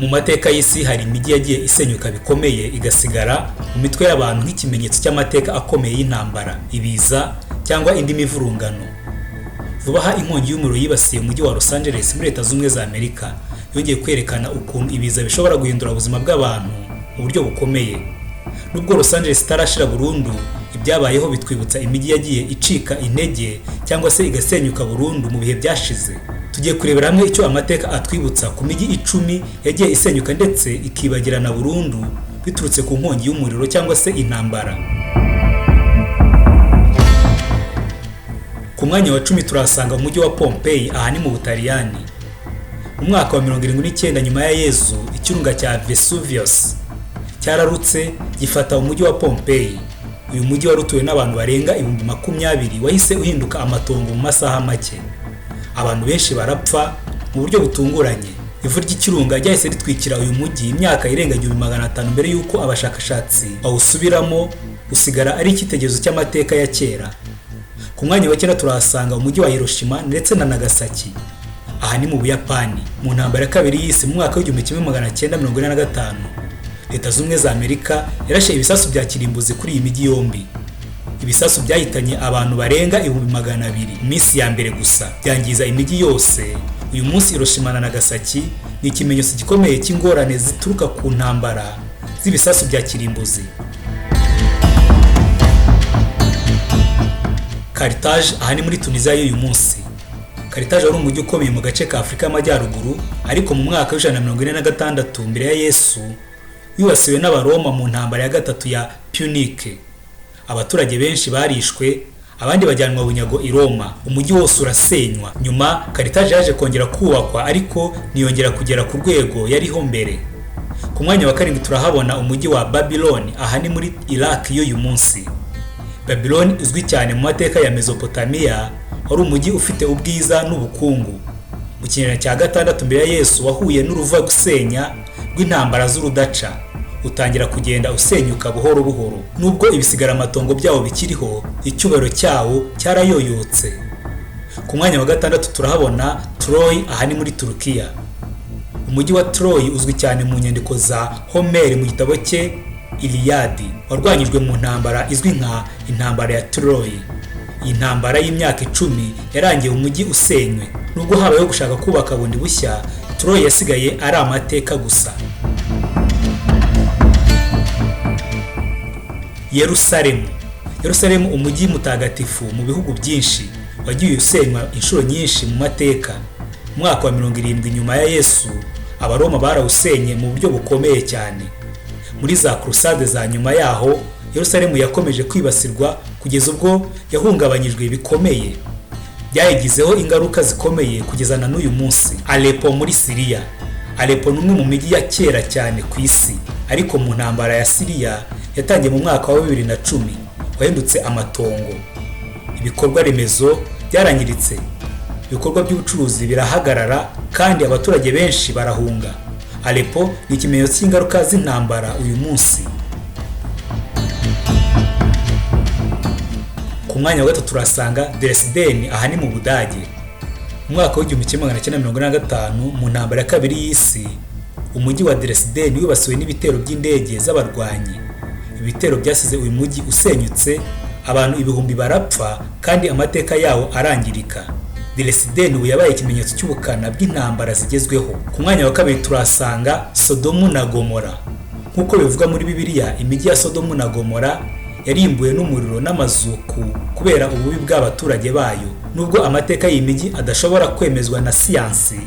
Mu mateka y'isi hari imijyi yagiye isenyuka bikomeye igasigara mu mitwe y'abantu nk'ikimenyetso cy'amateka akomeye y'intambara, ibiza cyangwa indi mivurungano. Vuba aha inkongi y'umuriro yibasiye umujyi wa Los Angeles muri Leta Zunze za Amerika yongeye kwerekana ukuntu ibiza bishobora guhindura ubuzima bw'abantu mu buryo bukomeye. Nubwo Los Angeles itarashira burundu, ibyabayeho bitwibutsa imijyi yagiye icika intege cyangwa se igasenyuka burundu mu bihe byashize. Tugiye kurebera hamwe icyo amateka atwibutsa ku mijyi 10 yagiye isenyuka ndetse ikibagirana burundu biturutse ku nkongi y'umuriro cyangwa se intambara. Ku mwanya wa 10 turasanga umujyi wa Pompeii aha ni mu Butaliyani. Mu mwaka wa 79 nyuma ya Yesu, ikirunga cya Vesuvius cyararutse gifata umujyi wa Pompeii. Uyu mujyi warutuwe n'abantu barenga 20,000 wahise uhinduka amatongo mu masaha make. Abantu benshi barapfa mu buryo butunguranye. Ivu ry'ikirunga ryahise ritwikira uyu mujyi imyaka irenga 500 mbere yuko abashakashatsi bawusubiramo usigara ari icyitegererezo cy'amateka ya kera. Ku mwanya wa 9 turahasanga umujyi wa Hiroshima ndetse na Nagasaki. Aha ni mu Buyapani. Mu ntambara ya kabiri y'isi mu mwaka wa 1945, Leta Zunze za Amerika yarashe ibisasu bya kirimbuzi kuri iyi mijyi yombi. Ibisasu byahitanye abantu barenga 200,000 iminsi ya mbere gusa, byangiza imijyi yose. Uyu munsi Hiroshima na Nagasaki ni ikimenyetso gikomeye cy'ingorane zituruka ku ntambara z'ibisasu bya kirimbuzi. Carthage aha ni muri Tunisia y'uyu munsi. Carthage wari umujyi ukomeye mu gace ka Afurika y'Amajyaruguru, ariko mu mwaka wa 146 mbere ya Yesu yibasiwe n'Abaroma mu ntambara ya gatatu ya Punique. Abaturage benshi barishwe, abandi bajyanwa bunyago i Roma. Umujyi wose urasenywa. Nyuma Carthage yaje kongera kubakwa ariko niyongera kugera ku rwego yariho mbere. Ku mwanya wa 7 turahabona umujyi wa Babylon aha ni muri Iraq y'uyu munsi. Babylon izwi cyane mu mateka ya Mesopotamia, wari umujyi ufite ubwiza n'ubukungu. Mu kinyejana cya 6 mbere ya Yesu wahuye n'uruva gusenya rw'intambara z'urudaca, utangira kugenda usenyuka buhoro buhoro. Nubwo ibisigara amatongo byawo bikiriho, icyubahiro cyawo cyarayoyotse. Ku mwanya wa 6 turahabona Troy aha ni muri Turukiya. Umujyi wa Troy uzwi cyane mu nyandiko za Homer mu gitabo cye Iliadi, warwanyijwe mu ntambara izwi nka intambara ya Troy. Iyi ntambara y'imyaka 10 yarangiye umujyi usenywe. Nubwo habayeho gushaka kubaka bundi bushya, Troy yasigaye ari amateka gusa. Yerusalemu umujyi mutagatifu mu bihugu byinshi, wagiye usenywa inshuro nyinshi mu mateka. Mu mwaka wa 70 nyuma ya Yesu, Abaroma barawusenye mu buryo bukomeye cyane. Muri za crusade za nyuma yaho, Yerusalemu yakomeje kwibasirwa kugeza ubwo yahungabanyijwe bikomeye. Byayigizeho ingaruka zikomeye kugeza na n'uyu munsi. Aleppo muri Syria. Aleppo ni umwe mu mijyi ya kera cyane ku isi, ariko mu ntambara ya Syria yatangiye mu mwaka wa 2010 wahindutse amatongo. Ibikorwa remezo byarangiritse, ibikorwa by'ubucuruzi birahagarara kandi abaturage benshi barahunga. Aleppo ni ikimenyetso cy'ingaruka z'intambara uyu munsi. Ku mwanya wa 3 turasanga Dresden aha ni mu Budage. Mu mwaka wa 1945 mu ntambara ya kabiri y'isi, umujyi wa Dresden wibasiwe n'ibitero by'indege z'abarwanyi. Ibitero byasize uyu mujyi usenyutse, abantu ibihumbi barapfa kandi amateka yawo arangirika. Dresden ubu yabaye ikimenyetso cy'ubukana bw'intambara zigezweho. Ku mwanya wa 2 turasanga Sodomu na Gomora. Nkuko bivuga muri Bibiliya, imijyi ya Sodomu na Gomora yarimbuwe n'umuriro n'amazuku kubera ububi bw'abaturage bayo. Nubwo amateka y'imijyi adashobora kwemezwa na siyansi,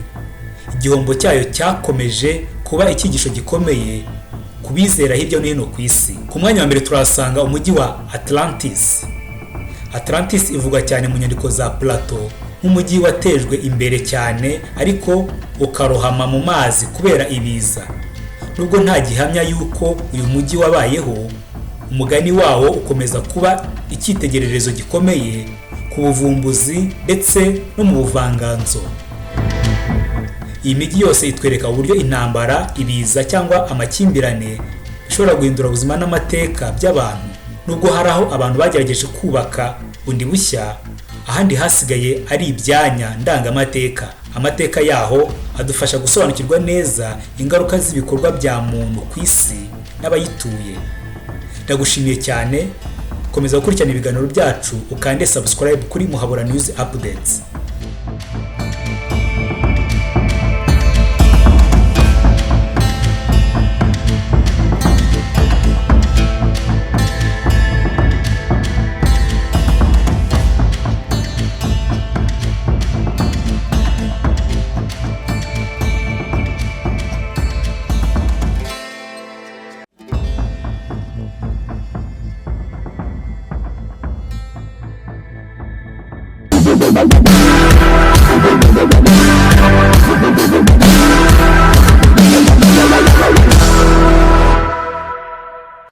igihombo cyayo cyakomeje kuba icyigisho gikomeye kubizera hirya no hino ku isi. Ku mwanya wa 1 turasanga umujyi wa Atlantis. Atlantis ivugwa cyane mu nyandiko za Plato nk'umujyi watejwe imbere cyane ariko ukarohama mu mazi kubera ibiza. Nubwo nta gihamya yuko uyu mujyi wabayeho, umugani wawo ukomeza kuba icyitegererezo gikomeye ku buvumbuzi ndetse no mu buvanganzo. Iyi mijyi yose itwereka uburyo intambara, ibiza cyangwa amakimbirane bishobora guhindura ubuzima n'amateka by'abantu. Nubwo hari aho abantu bagerageje kubaka bundi bushya, ahandi hasigaye ari ibyanya ndangamateka. Amateka yaho adufasha gusobanukirwa neza ingaruka z'ibikorwa bya muntu ku isi n'abayituye. Ndagushimiye cyane, komeza gukurikirana ibiganiro byacu ukande subscribe kuri Muhabura News Updates.